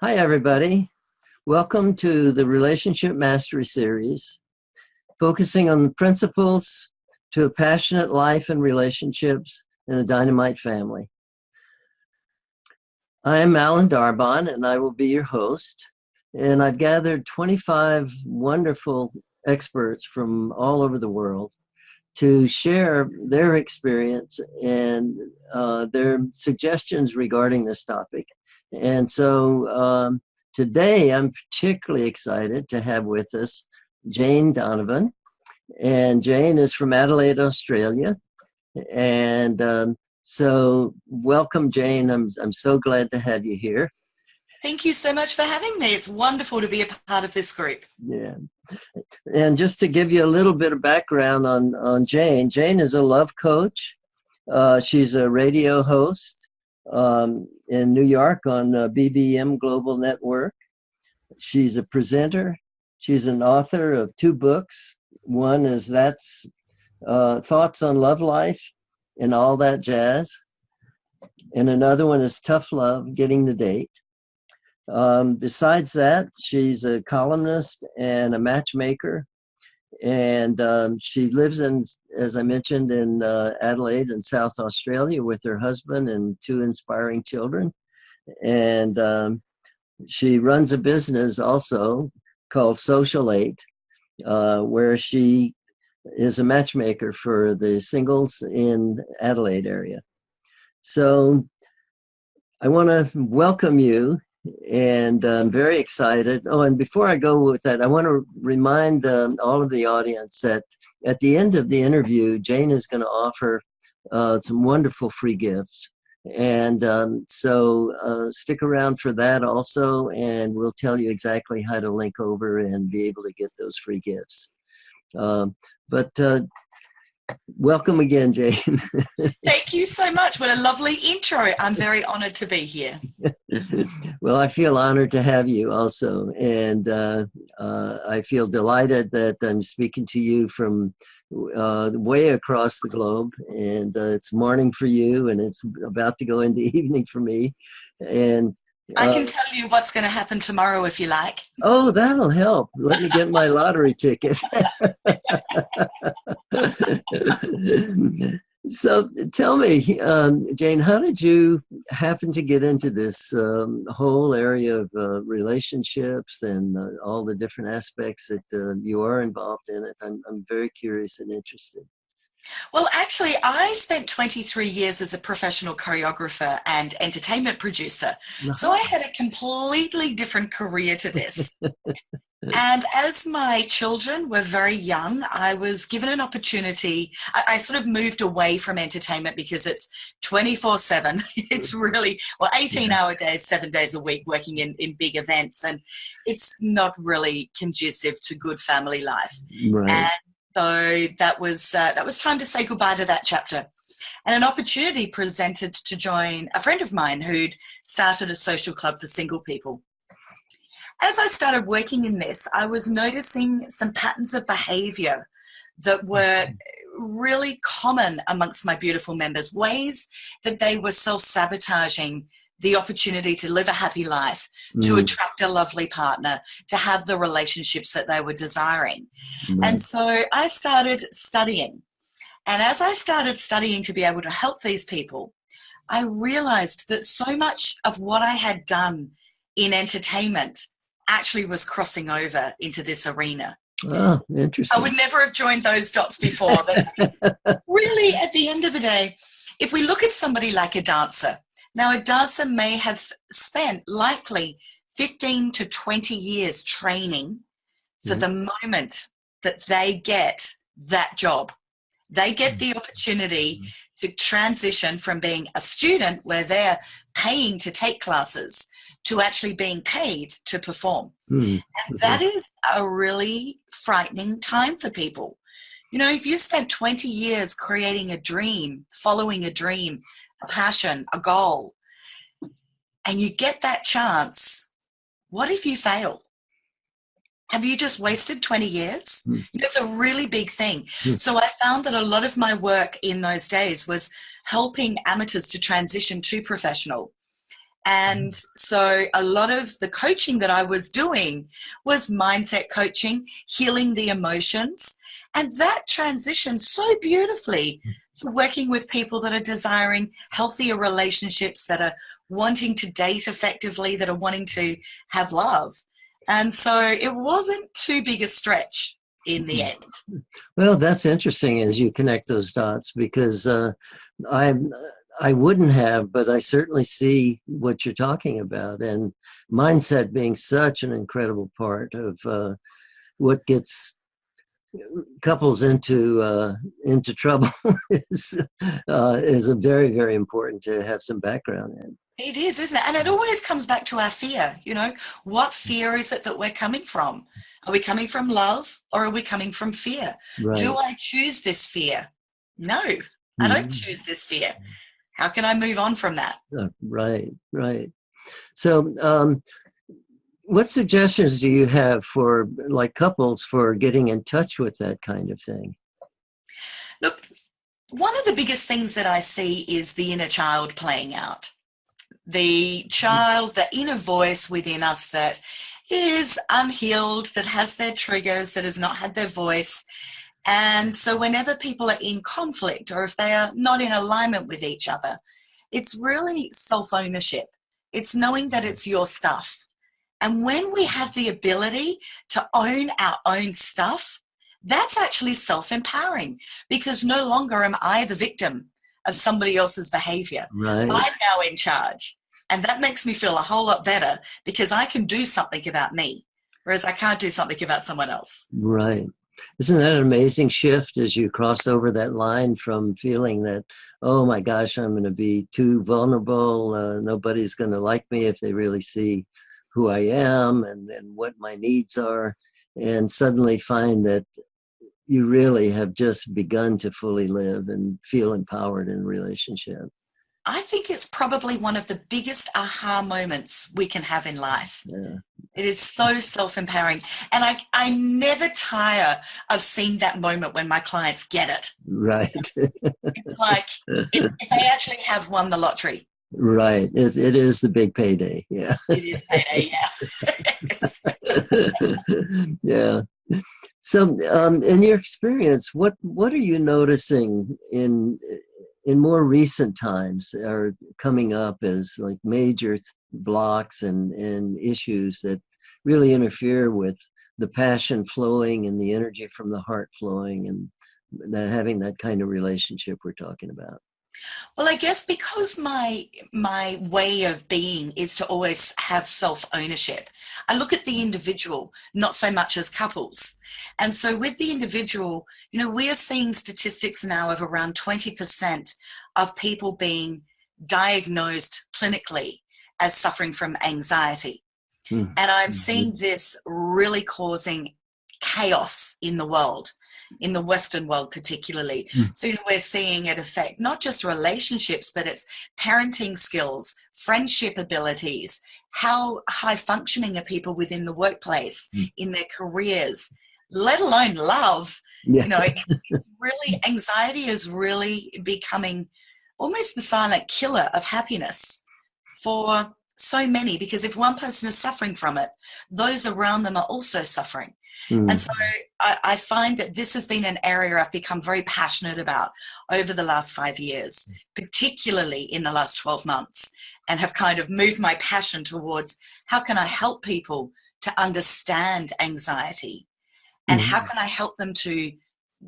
Hi, everybody. Welcome to the Relationship Mastery Series, focusing on the principles to a passionate life and relationships in a dynamite family. I am Alan Darbonne, and I will be your host. And I've gathered 25 wonderful experts from all over the world to share their experience and their suggestions regarding this topic. And so today I'm particularly excited to have with us Jane Donovan. And Jane is from Adelaide, Australia. And so welcome, Jane. I'm so glad to have you here. Thank you so much for having me. It's wonderful to be a part of this group. Yeah. And just to give you a little bit of background on Jane, Jane is a love coach. She's a radio host in New York on BBM Global Network. She's a presenter. She's an author of 2 books. One is That's Thoughts on Love Life and All That Jazz. And another one is Tough Love, Getting the Date. Besides that, she's a columnist and a matchmaker. And she lives in, as I mentioned, in Adelaide in South Australia with her husband and 2 inspiring children. And she runs a business also called Social 8, where she is a matchmaker for the singles in Adelaide area. So I want to welcome you, and I'm very excited. Oh, and before I go with that, I want to remind all of the audience that at the end of the interview, Jane is going to offer some wonderful free gifts. And so stick around for that also, and we'll tell you exactly how to link over and be able to get those free gifts. But welcome again, Jane. Thank you so much. What a lovely intro. I'm very honored to be here. Well, I feel honored to have you also. And I feel delighted that I'm speaking to you from way across the globe. And it's morning for you, and it's about to go into evening for me. And I can tell you what's going to happen tomorrow if you like. Oh, that'll help. Let me get my lottery ticket. So tell me, Jane, how did you happen to get into this whole area of relationships and all the different aspects that you are involved in it? I'm very curious and interested. Well, actually, I spent 23 years as a professional choreographer and entertainment producer. So I had a completely different career to this. And as my children were very young, I was given an opportunity. I sort of moved away from entertainment because it's 24/7. It's really, 18-hour days, 7 days a week, working in big events. And it's not really conducive to good family life. Right. And so that was time to say goodbye to that chapter. And an opportunity presented to join a friend of mine who'd started a social club for single people. As I started working in this, I was noticing some patterns of behavior that were really common amongst my beautiful members, ways that they were self-sabotaging the opportunity to live a happy life, to attract a lovely partner, to have the relationships that they were desiring. And so I started studying. And as I started studying to be able to help these people, I realized that so much of what I had done in entertainment actually was crossing over into this arena. Oh, interesting. I would never have joined those dots before. But really, at the end of the day, if we look at somebody like a dancer, now a dancer may have spent likely 15 to 20 years training for the moment that they get that job. They get the opportunity to transition from being a student where they're paying to take classes to actually being paid to perform. And that is a really frightening time for people. You know, if you spent 20 years creating a dream, following a dream, a passion, a goal, and you get that chance, what if you fail? Have you just wasted 20 years? It's a really big thing. So I found that a lot of my work in those days was helping amateurs to transition to professional. And so a lot of the coaching that I was doing was mindset coaching, healing the emotions. And that transitioned so beautifully to working with people that are desiring healthier relationships, that are wanting to date effectively, that are wanting to have love. And so it wasn't too big a stretch in the end. Well, that's interesting as you connect those dots, because I wouldn't have, but I certainly see what you're talking about, and mindset being such an incredible part of what gets couples into trouble is a very, very important to have some background in. It is, isn't it? And it always comes back to our fear. What fear is it that we're coming from? Are we coming from love, or are we coming from fear? Right. Do I choose this fear? No, I don't choose this fear. How can I move on from that? Right. So what suggestions do you have for couples for getting in touch with that kind of thing? Look, one of the biggest things that I see is the inner child playing out. The child, the inner voice within us that is unhealed, that has their triggers, that has not had their voice. And so whenever people are in conflict, or if they are not in alignment with each other, it's really self-ownership. It's knowing that it's your stuff. And when we have the ability to own our own stuff, that's actually self-empowering, because no longer am I the victim of somebody else's behavior. Right. I'm now in charge. And that makes me feel a whole lot better, because I can do something about me, whereas I can't do something about someone else. Right. Isn't that an amazing shift as you cross over that line from feeling that, oh my gosh, I'm going to be too vulnerable, nobody's going to like me if they really see who I am and what my needs are, and suddenly find that you really have just begun to fully live and feel empowered in a relationship. I think it's probably one of the biggest aha moments we can have in life. Yeah. It is so self-empowering. And I never tire of seeing that moment when my clients get it. Right. It's like if they actually have won the lottery. Right. It is the big payday. Yeah. It is payday, yeah. Yeah. So in your experience, what are you noticing in more recent times are coming up as like major blocks and issues that really interfere with the passion flowing and the energy from the heart flowing and having that kind of relationship we're talking about? Well, I guess because my way of being is to always have self-ownership, I look at the individual, not so much as couples. And so with the individual, we are seeing statistics now of around 20% of people being diagnosed clinically as suffering from anxiety. And I'm seeing this really causing chaos in the world, in the Western world particularly. So we're seeing it affect not just relationships, but it's parenting skills, friendship abilities, how high functioning are people within the workplace, in their careers, let alone love. Yeah. It's really, anxiety is really becoming almost the silent killer of happiness for so many, because if one person is suffering from it, those around them are also suffering. And so I find that this has been an area I've become very passionate about over the last 5 years, particularly in the last 12 months, and have kind of moved my passion towards how can I help people to understand anxiety, and how can I help them to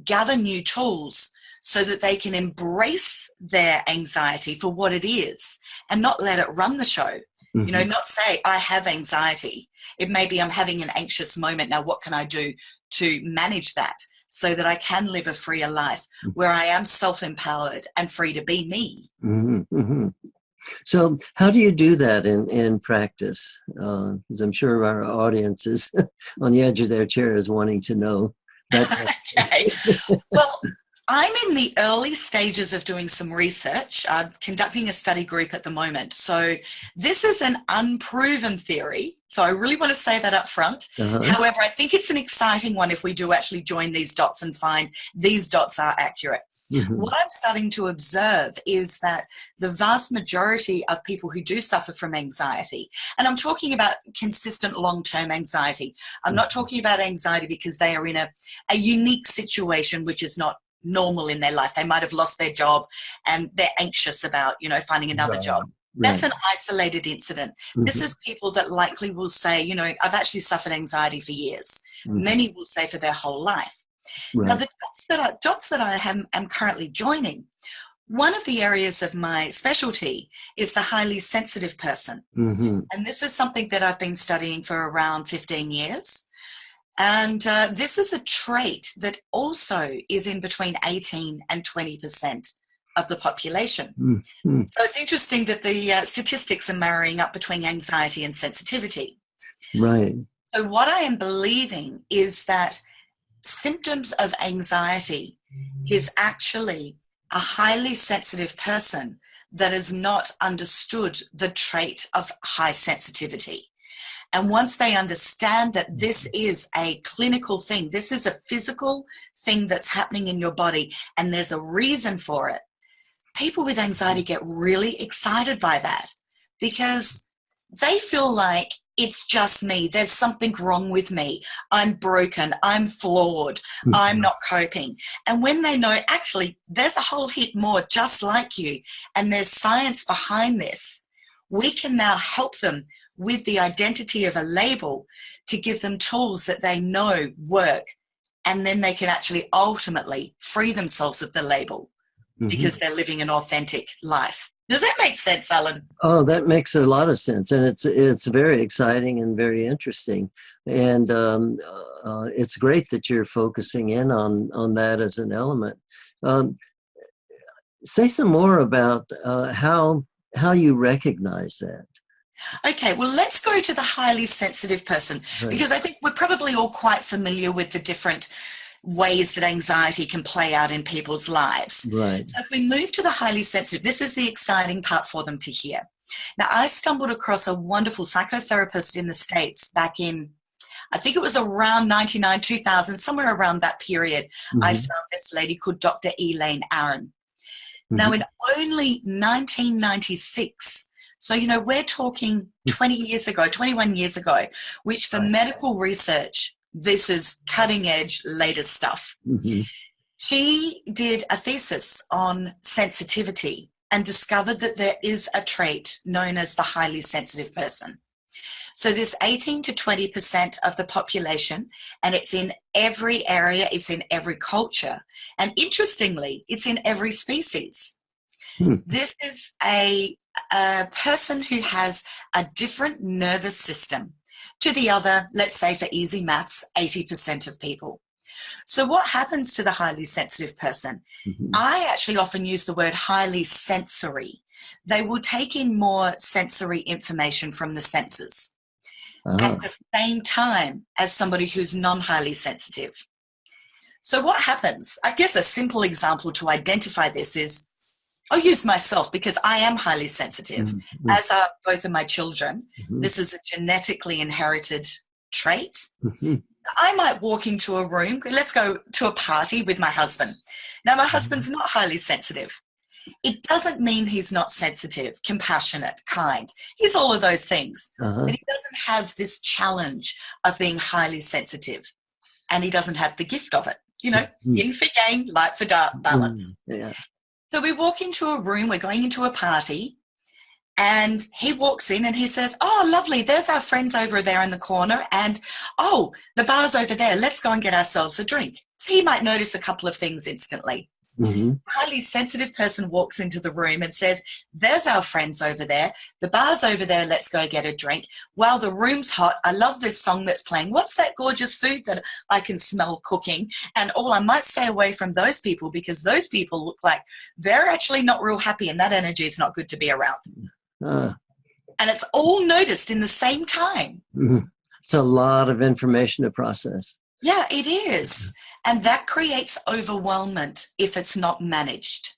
gather new tools so that they can embrace their anxiety for what it is and not let it run the show. Not say, I have anxiety. It may be I'm having an anxious moment. Now, what can I do to manage that so that I can live a freer life where I am self-empowered and free to be me? So how do you do that in practice? Because I'm sure our audience is on the edge of their chairs wanting to know. Okay. Well, I'm in the early stages of doing some research. I'm conducting a study group at the moment. So this is an unproven theory. So I really want to say that up front. However, I think it's an exciting one if we do actually join these dots and find these dots are accurate. Mhm. What I'm starting to observe is that the vast majority of people who do suffer from anxiety, and I'm talking about consistent long-term anxiety. I'm not talking about anxiety because they are in a unique situation which is not normal in their life. They might have lost their job and they're anxious about, finding another job. Right. That's Right. an isolated incident. This Mhm. is people that likely will say, I've actually suffered anxiety for years. Mhm. Many will say for their whole life. Now, Right. the dots that I am currently joining, one of the areas of my specialty is the highly sensitive person. Mhm. And this is something that I've been studying for around 15 years. And this is a trait that also is in between 18 and 20% of the population. Mhm. So it's interesting that the statistics are marrying up between anxiety and sensitivity. Right. So what I am believing is that symptoms of anxiety is actually a highly sensitive person that has not understood the trait of high sensitivity. And once they understand that this is a clinical thing, this is a physical thing that's happening in your body, and there's a reason for it, people with anxiety get really excited by that because they feel like it's just me. There's something wrong with me. I'm broken. I'm flawed. I'm Mhm. not coping. And when they know, actually, there's a whole heap more just like you, and there's science behind this, we can now help them with the identity of a label to give them tools that they know work. And then they can actually ultimately free themselves of the label Mhm. because they're living an authentic life. Does that make sense, Alan? Oh, that makes a lot of sense, and it's very exciting and very interesting, and it's great that you're focusing in on that as an element. Um, Say some more about how you recognize that. Okay, well, let's go to the highly sensitive person Right. because I think we're probably all quite familiar with the different ways that anxiety can play out in people's lives. Right. So if we move to the highly sensitive, this is the exciting part for them to hear. Now, I stumbled across a wonderful psychotherapist in the States back in, I think it was around 99, 2000, somewhere around that period. I Hmm. found this lady called Dr. Elaine Aron. Now, in Hmm. only 1996, so, we're talking 20 years ago, 21 years ago, which for Right. medical research, this is cutting edge, latest stuff. Hmm. She did a thesis on sensitivity and discovered that there is a trait known as the highly sensitive person. So this 18 to 20% of the population, and it's in every area, it's in every culture. And interestingly, it's in every species. Hmm. This is a person who has a different nervous system to the other, let's say for easy maths, 80% of people. So what happens to the highly sensitive person? Hmm. I actually often use the word highly sensory. They will take in more sensory information from the senses at Ah. the same time as somebody who's non-highly sensitive. So what happens? I guess a simple example to identify this is, I'll use myself because I am highly sensitive, Hmm. as are both of my children. Hmm. This is a genetically inherited trait. Hmm. I might walk into a room, let's go to a party with my husband. Now, my husband's not highly sensitive. It doesn't mean he's not sensitive, compassionate, kind. He's all of those things. Uh-huh. But he doesn't have this challenge of being highly sensitive. And he doesn't have the gift of it. Hmm. Yin for yang, light for dark, balance. Yeah. So we walk into a room, we're going into a party, and he walks in and he says, "Oh, lovely, there's our friends over there in the corner, and oh, the bar's over there, let's go and get ourselves a drink." So he might notice a couple of things instantly. Hmm. A highly sensitive person walks into the room and says, "There's our friends over there, the bar's over there, let's go get a drink. Wow, the room's hot, I love this song that's playing. What's that gorgeous food that I can smell cooking? And I might stay away from those people because those people look like they're actually not real happy and that energy is not good to be around." Ah. And it's all noticed in the same time. Mhm. It's a lot of information to process. Yeah, it is. And that creates overwhelmment if it's not managed.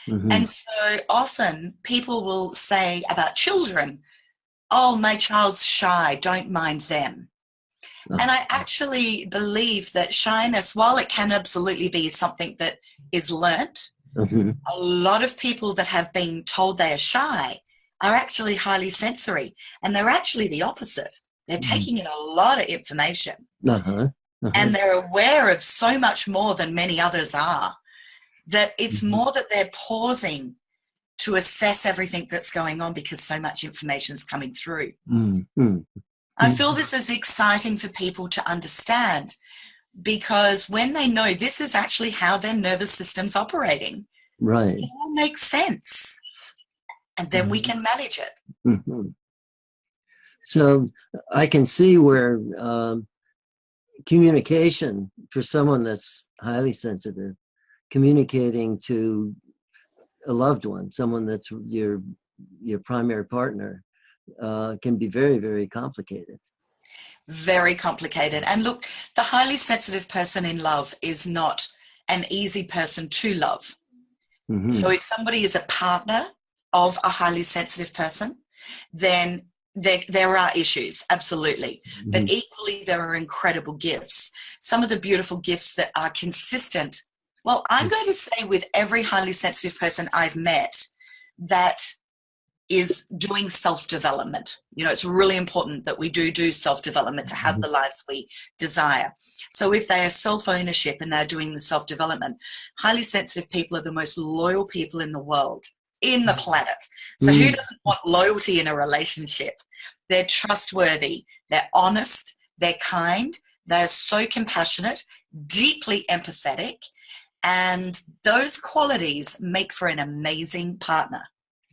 Hmm. And so often people will say about children, "Oh, my child's shy, don't mind them." And I actually believe that shyness, while it can absolutely be something that is learnt, Mm-hmm. A lot of people that have been told they are shy are actually highly sensory, and they're actually the opposite. They're taking in a lot of information, Uh-huh. Uh-huh. and they're aware of so much more than many others are, that it's more that they're pausing to assess everything that's going on because so much information is coming through. Mm-hmm. I feel this is exciting for people to understand, because when they know this is actually how their nervous system's operating, Right. it all makes sense. And then we can manage it. Mm-hmm. So I can see where communication for someone that's highly sensitive, communicating to a loved one, someone that's your primary partner, can be very, very complicated. Very complicated. And look, the highly sensitive person in love is not an easy person to love. Mm-hmm. So if somebody is a partner of a highly sensitive person, then there are issues, absolutely. Mm-hmm. But equally, there are incredible gifts. Some of the beautiful gifts that are consistent. Well, I'm going to say with every highly sensitive person I've met that is doing self-development. You know, it's really important that we do self-development to have the lives we desire. So if they are self-ownership and they're doing the self-development, highly sensitive people are the most loyal people in the world, in the planet. So who doesn't want loyalty in a relationship? They're trustworthy, they're honest, they're kind, they're so compassionate, deeply empathetic, and those qualities make for an amazing partner.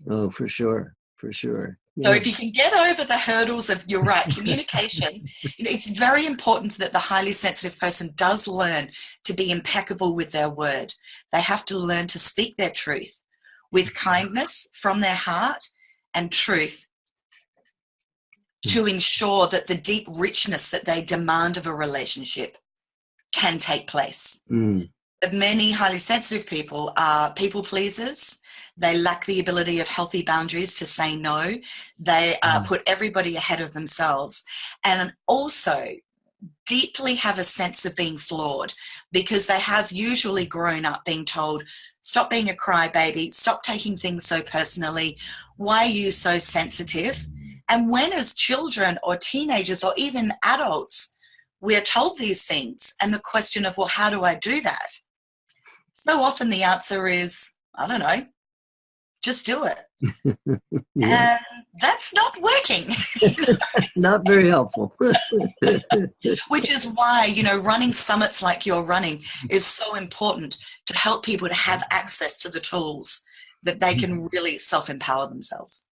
Oh, for sure. For sure. So Yeah. if you can get over the hurdles of, you're right, communication, it's very important that the highly sensitive person does learn to be impeccable with their word. They have to learn to speak their truth with kindness from their heart and truth, to ensure that the deep richness that they demand of a relationship can take place. Many highly sensitive people are people pleasers. They lack the ability of healthy boundaries to say no. They put everybody ahead of themselves, and also deeply have a sense of being flawed, because they have usually grown up being told, stop being a crybaby, stop taking things so personally, why are you so sensitive? And when as children or teenagers or even adults, we're told these things, and the question of, well, how do I do that? So often the answer is, I don't know, just do it. Yeah. And that's not working. Not very helpful. Which is why, you know, running summits like you're running is so important, to help people to have access to the tools that they can really self-empower themselves.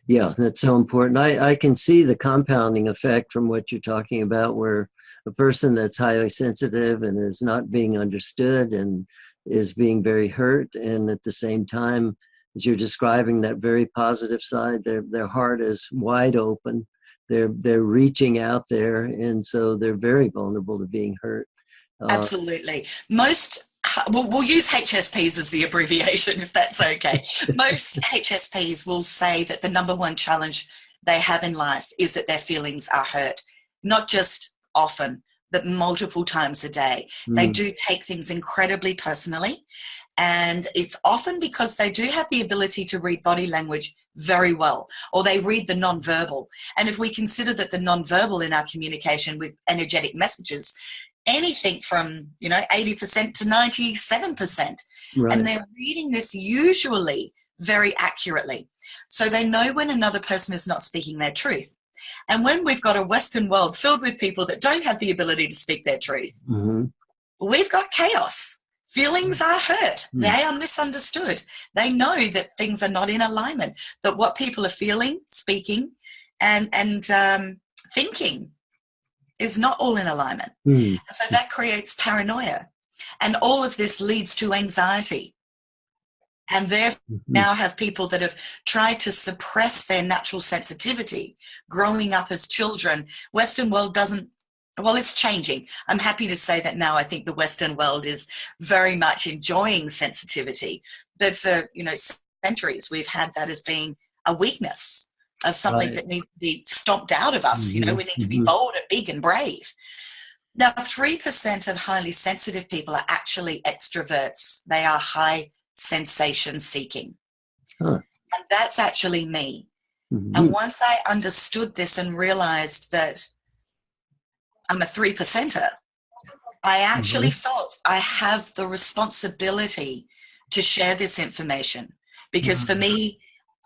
Yeah, that's so important. I can see the compounding effect from what you're talking about, where a person that's highly sensitive and is not being understood and is being very hurt, and at the same time, as you're describing that very positive side, their heart is wide open. They're reaching out there, and so they're very vulnerable to being hurt. Absolutely. We'll use HSPs as the abbreviation, if that's okay. Most HSPs will say that the number one challenge they have in life is that their feelings are hurt, not just often, but multiple times a day. They do take things incredibly personally, and it's often because they do have the ability to read body language very well, or they read the nonverbal. And if we consider that the nonverbal in our communication with energetic messages, anything from 80% to 97%, Right. and they're reading this usually very accurately, so they know when another person is not speaking their truth. And when we've got a Western world filled with people that don't have the ability to speak their truth, we've got chaos. Feelings are hurt. They are misunderstood. They know that things are not in alignment, that what people are feeling, speaking, and thinking is not all in alignment. So that creates paranoia. And all of this leads to anxiety. And therefore now have people that have tried to suppress their natural sensitivity growing up as children. Western world doesn't, well, it's changing. I'm happy to say that now I think the Western world is very much enjoying sensitivity. But for, centuries, we've had that as being a weakness, of something that needs to be stomped out of us. We need to be bold and big and brave. Now, 3% of highly sensitive people are actually extroverts. They are high sensation seeking. Huh. And that's actually me. Mm-hmm. And once I understood this and realized that I'm a 3%er, I actually felt I have the responsibility to share this information. Because for me,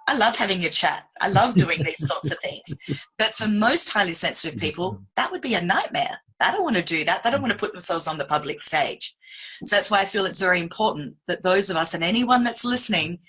I love having a chat. I love doing these sorts of things. But for most highly sensitive people, that would be a nightmare. They don't want to do that. They don't want to put themselves on the public stage. So that's why I feel it's very important that those of us, and anyone that's listening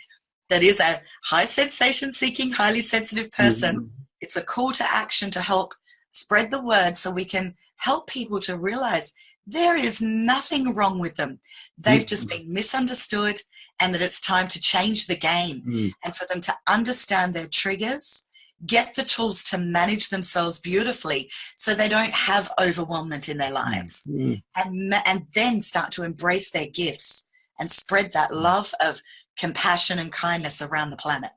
that is a high sensation seeking, highly sensitive person, it's a call to action to help spread the word so we can help people to realize there is nothing wrong with them. They've just been misunderstood, and that it's time to change the game and for them to understand their triggers, get the tools to manage themselves beautifully so they don't have overwhelmment in their lives, and then start to embrace their gifts and spread that love of compassion and kindness around the planet.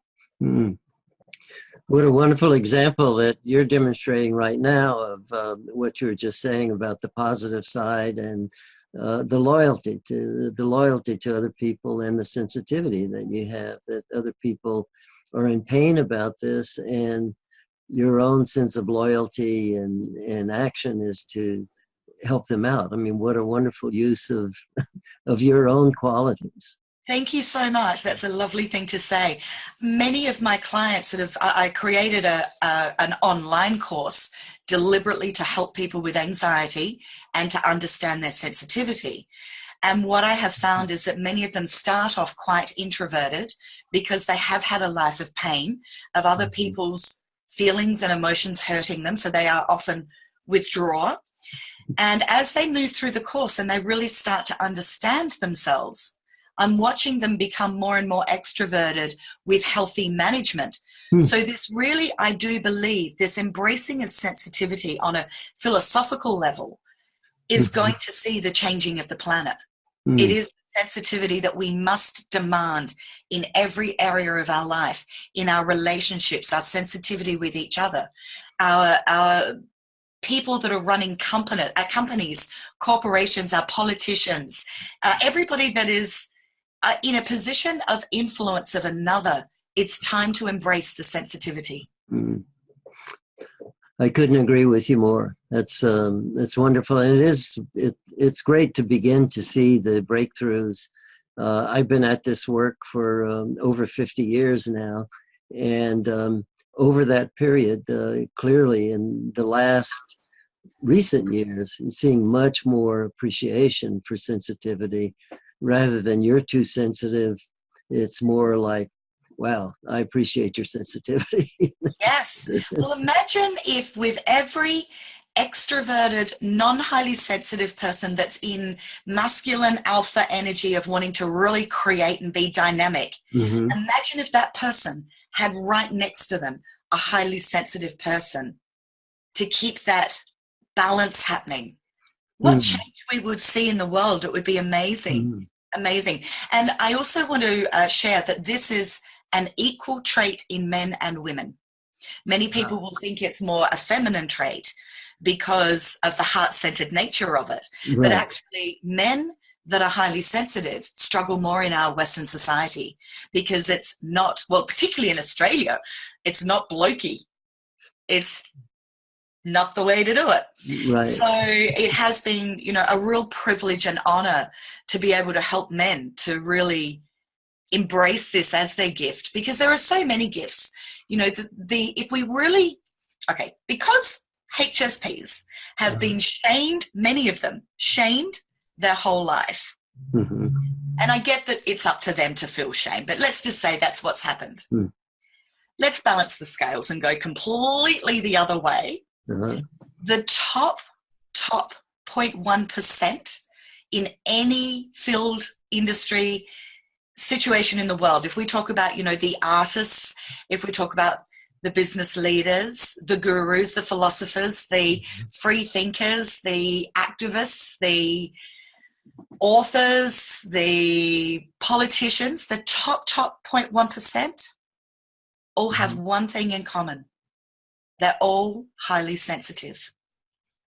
What a wonderful example that you're demonstrating right now of what you were just saying about the positive side and the loyalty to other people, and the sensitivity that you have, that other people are in pain about this, and your own sense of loyalty and action is to help them out. I mean, what a wonderful use of of your own qualities. Thank you so much. That's a lovely thing to say. Many of my clients I created an online course deliberately to help people with anxiety and to understand their sensitivity. And what I have found is that many of them start off quite introverted because they have had a life of pain, of other people's feelings and emotions hurting them. So they are often withdraw. And as they move through the course and they really start to understand themselves, I'm watching them become more and more extroverted with healthy management. So this really, I do believe, this embracing of sensitivity on a philosophical level is going to see the changing of the planet. It is sensitivity that we must demand in every area of our life, in our relationships, our sensitivity with each other, our people that are running companies, corporations, our politicians, everybody that is in a position of influence of another. It's time to embrace the sensitivity. I couldn't agree with you more. That's wonderful, and it's great to begin to see the breakthroughs. I've been at this work for over 50 years now, and over that period, clearly in the last recent years, seeing much more appreciation for sensitivity. Rather than you're too sensitive, it's more like, wow, I appreciate your sensitivity. Yes. Well, imagine if with every extroverted, non-highly sensitive person that's in masculine alpha energy of wanting to really create and be dynamic, imagine if that person had right next to them a highly sensitive person to keep that balance happening. What change we would see in the world, it would be amazing. Amazing. And I also want to share that this is an equal trait in men and women. Many people will think it's more a feminine trait because of the heart-centered nature of it. Right. But actually, men that are highly sensitive struggle more in our Western society because it's not, well, particularly in Australia, it's not blokey. It's not the way to do it. Right. So it has been, a real privilege and honor to be able to help men to really embrace this as their gift, because there are so many gifts. If we really, because HSPs have been shamed, many of them shamed their whole life. And I get that it's up to them to feel shame, but let's just say that's what's happened. Let's balance the scales and go completely the other way. The top 0.1% in any field, industry, situation in the world, if we talk about, the artists, if we talk about the business leaders, the gurus, the philosophers, the free thinkers, the activists, the authors, the politicians, the top 0.1% all have one thing in common. They're all highly sensitive.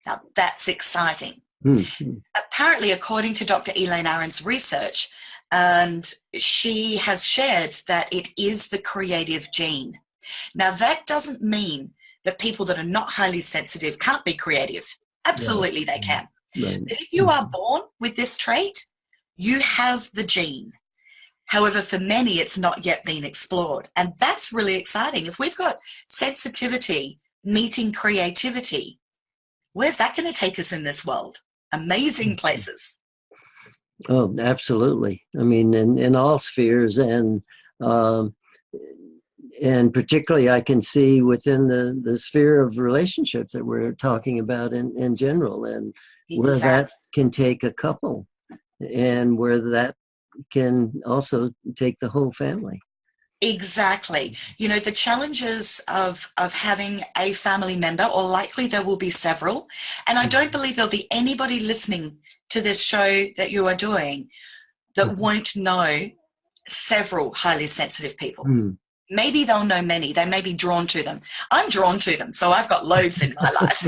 Now, that's exciting. Mm-hmm. Apparently, according to Dr. Elaine Aron's research, and she has shared that it is the creative gene. Now, that doesn't mean that people that are not highly sensitive can't be creative. Absolutely, they can. Right. But if you are born with this trait, you have the gene. However, for many, it's not yet been explored. And that's really exciting. If we've got sensitivity meeting creativity, where's that going to take us in this world? Amazing places. Oh, absolutely. I mean, in all spheres, and particularly I can see within the sphere of relationships that we're talking about in general, and where that can take a couple, and where that can also take the whole family. Exactly. You know, the challenges of having a family member, or likely there will be several, and I don't believe there'll be anybody listening to this show that you are doing that won't know several highly sensitive people. Maybe they'll know many. They may be drawn to them. I'm drawn to them, so I've got loads in my life.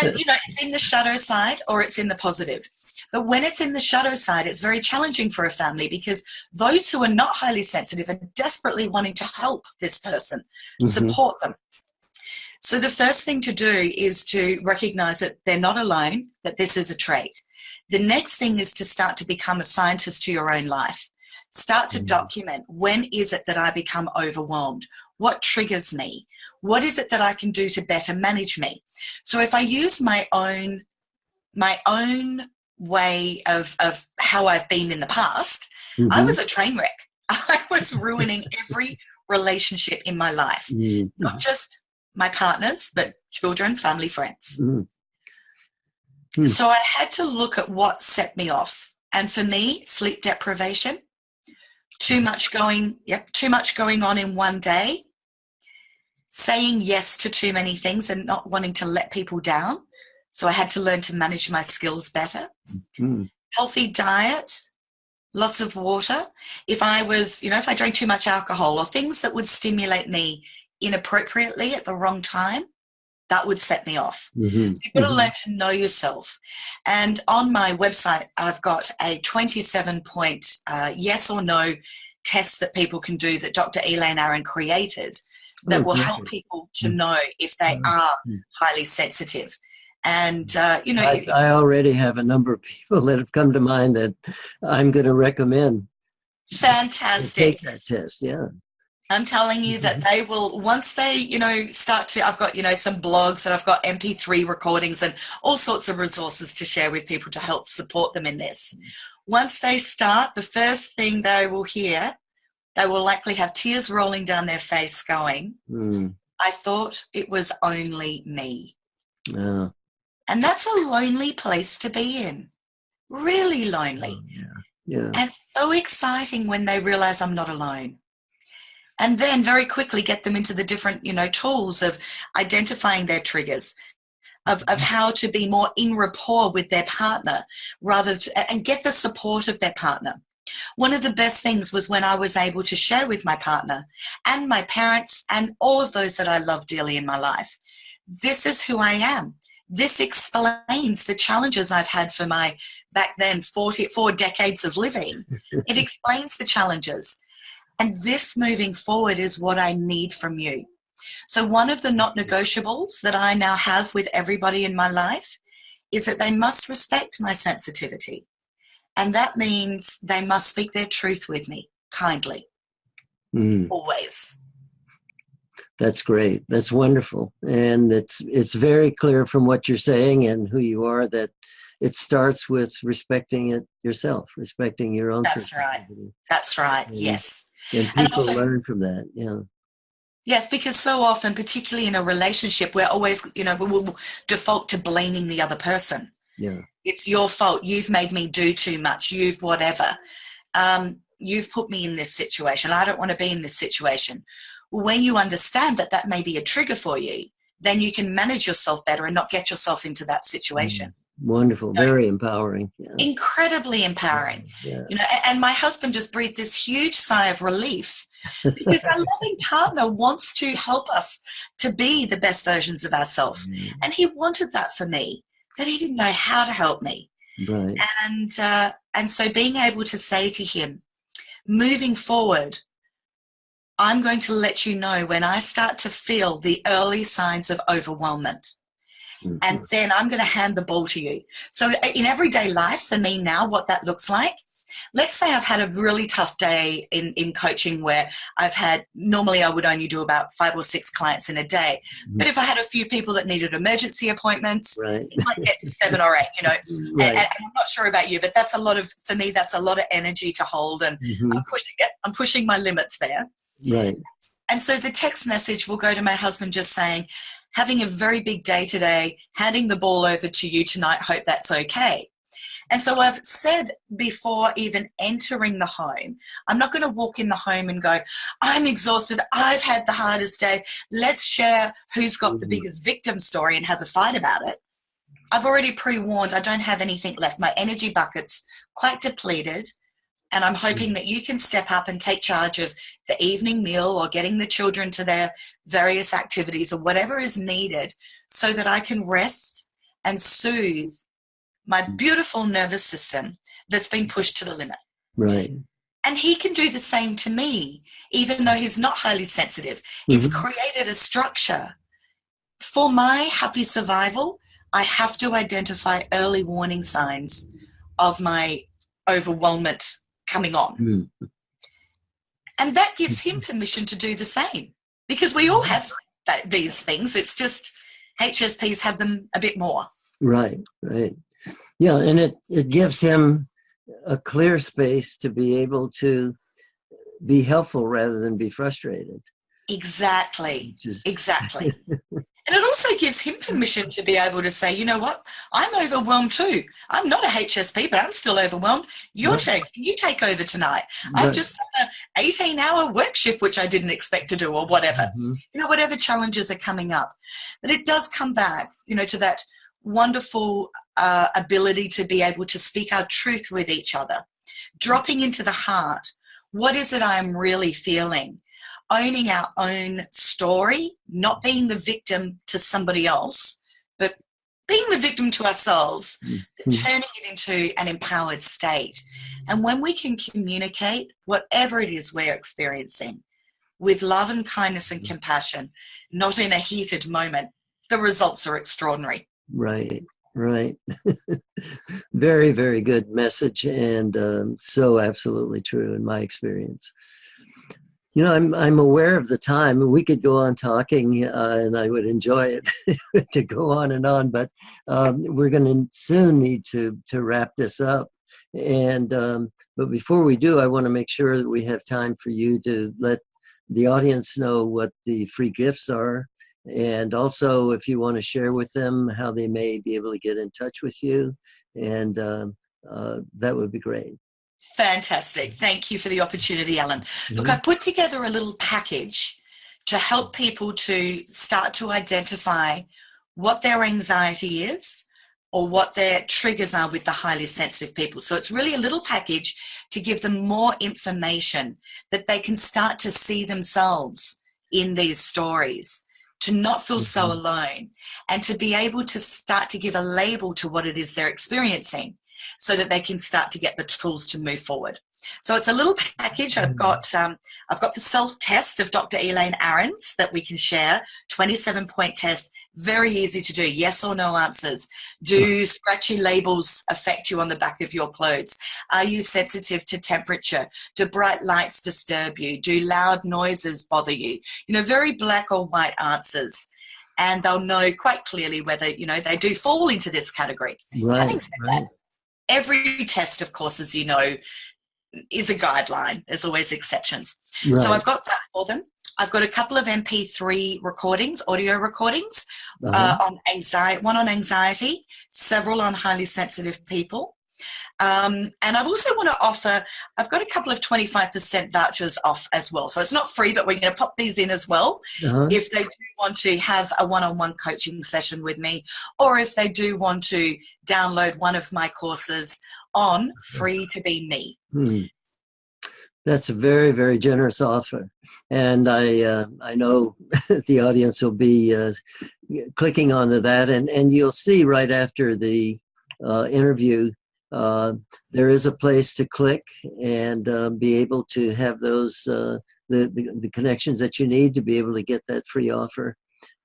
And, you know, it's in the shadow side or it's in the positive. But when it's in the shadow side, it's very challenging for a family, because those who are not highly sensitive are desperately wanting to help this person, support them. So the first thing to do is to recognize that they're not alone, that this is a trait. The next thing is to start to become a scientist to your own life. Start to document, when is it that I become overwhelmed? What triggers me? What is it that I can do to better manage me? So if I use my own way of how I've been in the past, I was a train wreck. I was ruining every relationship in my life, not just my partners, but children, family, friends. So I had to look at what set me off. And for me, sleep deprivation, too much going on in one day, saying yes to too many things and not wanting to let people down. So I had to learn to manage my skills better. Healthy diet, lots of water. If I drank too much alcohol or things that would stimulate me inappropriately at the wrong time, that would set me off. So you've got to learn to know yourself. And on my website, I've got a 27-point yes or no test that people can do that Dr. Elaine Aron created that will help people to know if they are highly sensitive. And, I already have a number of people that have come to mind that I'm going to recommend. Fantastic. Take that test, yeah. I'm telling you that they will, once they, start to, I've got, some blogs, and I've got MP3 recordings and all sorts of resources to share with people to help support them in this. Once they start, the first thing they will hear, they will likely have tears rolling down their face going, I thought it was only me. And that's a lonely place to be in. Really lonely. And so exciting when they realize I'm not alone. And then very quickly get them into the different, tools of identifying their triggers, of how to be more in rapport with their partner, and get the support of their partner. One of the best things was when I was able to share with my partner and my parents and all of those that I love dearly in my life, this is who I am. This explains the challenges I've had for my, back then, 4 decades of living. It explains the challenges. And this moving forward is what I need from you. So one of the not negotiables that I now have with everybody in my life is that they must respect my sensitivity. And that means they must speak their truth with me kindly. Always. That's great. That's wonderful. And it's very clear from what you're saying and who you are that it starts with respecting it yourself, respecting your own sensitivity. That's right. Yes. And people learn from that. Yeah. Yes, because so often, particularly in a relationship, we're always, we'll default to blaming the other person. Yeah. It's your fault. You've made me do too much. You've whatever. You've put me in this situation. I don't want to be in this situation. When you understand that that may be a trigger for you, then you can manage yourself better and not get yourself into that situation. Wonderful. Very empowering. Yeah. Incredibly empowering. Yeah. And my husband just breathed this huge sigh of relief because our loving partner wants to help us to be the best versions of ourselves. And he wanted that for me. but he didn't know how to help me. Right. And so being able to say to him, moving forward, I'm going to let you know when I start to feel the early signs of overwhelmment. Mm-hmm. And then I'm going to hand the ball to you. So in everyday life, for me now, what that looks like, let's say I've had a really tough day in coaching where normally I would only do about 5 or 6 clients in a day. Mm-hmm. But if I had a few people that needed emergency appointments, right. it might get to 7 or 8, you know. Right. And I'm not sure about you, but for me, that's a lot of energy to hold. And Mm-hmm. I'm pushing my limits there. Right. And so the text message will go to my husband just saying, having a very big day today, handing the ball over to you tonight, hope that's okay. And so I've said before even entering the home, I'm not going to walk in the home and go, I'm exhausted, I've had the hardest day, let's share who's got the biggest victim story and have a fight about it. I've already pre-warned, I don't have anything left. My energy bucket's quite depleted. And I'm hoping that you can step up and take charge of the evening meal or getting the children to their various activities or whatever is needed so that I can rest and soothe my beautiful nervous system that's been pushed to the limit. Right. And he can do the same to me, even though he's not highly sensitive. It's created a structure. For my happy survival, I have to identify early warning signs of my overwhelmment coming on. Mm-hmm. And that gives him permission to do the same, because we all have these things. It's just HSPs have them a bit more. Right, right. Yeah, and it gives him a clear space to be able to be helpful rather than be frustrated. Exactly, exactly. And it also gives him permission to be able to say, you know what, I'm overwhelmed too. I'm not a HSP, but I'm still overwhelmed. Your turn. Can you take over tonight? I've just done an 18-hour work shift, which I didn't expect to do, or whatever. You know, whatever challenges are coming up. But it does come back, you know, to that wonderful ability to be able to speak our truth with each other, dropping into the heart. What is it I'm really feeling? Owning our own story, not being the victim to somebody else, but being the victim to ourselves, but turning it into an empowered state. And when we can communicate whatever it is we're experiencing with love and kindness and compassion, not in a heated moment, the results are extraordinary. Right, right. Very, very good message, and so absolutely true in my experience. You know, I'm aware of the time, and we could go on talking, and I would enjoy it to go on and on. But we're going to soon need to wrap this up. And but before we do, I want to make sure that we have time for you to let the audience know what the free gifts are, and also if you want to share with them how they may be able to get in touch with you, and that would be great. Fantastic. Thank you for the opportunity, Alan. Look, I've put together a little package to help people to start to identify what their anxiety is or what their triggers are with the highly sensitive people. So it's really a little package to give them more information that they can start to see themselves in these stories, to not feel so alone, and to be able to start to give a label to what it is they're experiencing, so that they can start to get the tools to move forward. So it's a little package. I've got the self-test of Dr. Elaine Ahrens that we can share, 27-point test, very easy to do, yes or no answers. Do scratchy labels affect you on the back of your clothes? Are you sensitive to temperature? Do bright lights disturb you? Do loud noises bother you? You know, very black or white answers. And they'll know quite clearly whether, you know, they do fall into this category. Right, Having said that, every test, of course, as you know, is a guideline. There's always exceptions. Right. So I've got that for them. I've got a couple of MP3 recordings, audio recordings, on anxiety, one on anxiety, several on highly sensitive people. And I also want to offer, I've got a couple of 25% vouchers off as well. So it's not free, but we're going to pop these in as well. If they do want to have a one-on-one coaching session with me, or if they do want to download one of my courses on Free to Be Me. That's a very, very generous offer. And I know the audience will be clicking onto that, and you'll see right after the interview, uh, there is a place to click and be able to have those the connections that you need to be able to get that free offer.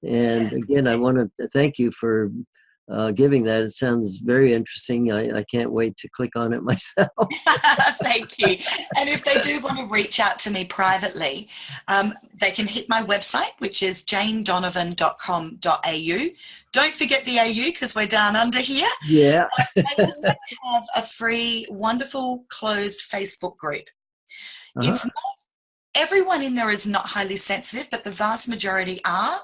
And again, I want to thank you for giving that. It sounds very interesting. I can't wait to click on it myself. Thank you. And if they do want to reach out to me privately, they can hit my website, which is janedonovan.com.au. Don't forget the AU because we're down under here. Yeah. I also have a free, wonderful, closed Facebook group. It's not, everyone in there is not highly sensitive, but the vast majority are.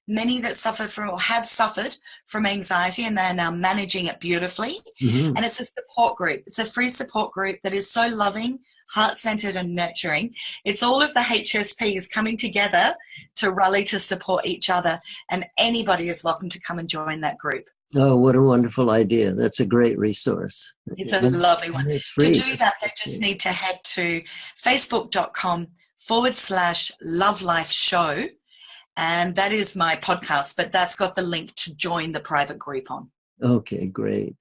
Many that suffer from or have suffered from anxiety, and they're now managing it beautifully. And it's a support group. It's a free support group that is so loving, heart-centered and nurturing. It's all of the HSPs coming together to rally to support each other, and anybody is welcome to come and join that group. Oh, what a wonderful idea. That's a great resource. It's a lovely one. It's free. To do that, they just need to head to facebook.com/Love Life Show. And that is my podcast, but that's got the link to join the private group on. Okay, great.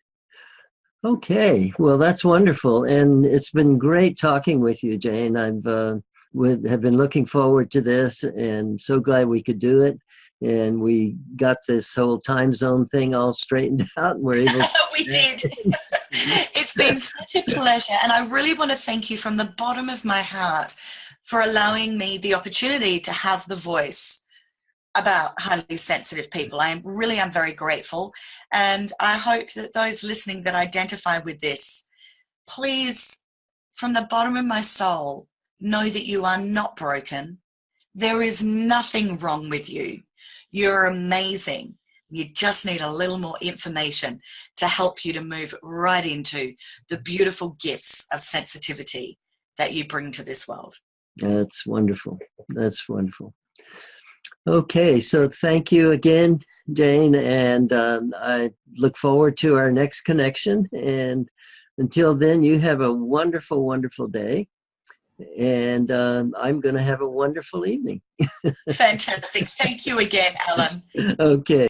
Okay, well, that's wonderful. And it's been great talking with you, Jane. I've have been looking forward to this and so glad we could do it. And we got this whole time zone thing all straightened out. And we're able to We did. It's been such a pleasure. And I really want to thank you from the bottom of my heart for allowing me the opportunity to have the voice about highly sensitive people. I'm very grateful. And I hope that those listening that identify with this, please, from the bottom of my soul, know that you are not broken. There is nothing wrong with you. You're amazing. You just need a little more information to help you to move right into the beautiful gifts of sensitivity that you bring to this world. That's wonderful. That's wonderful. Okay, so thank you again, Jane, and I look forward to our next connection. And until then, you have a wonderful, wonderful day, and I'm going to have a wonderful evening. Fantastic. Thank you again, Alan. Okay.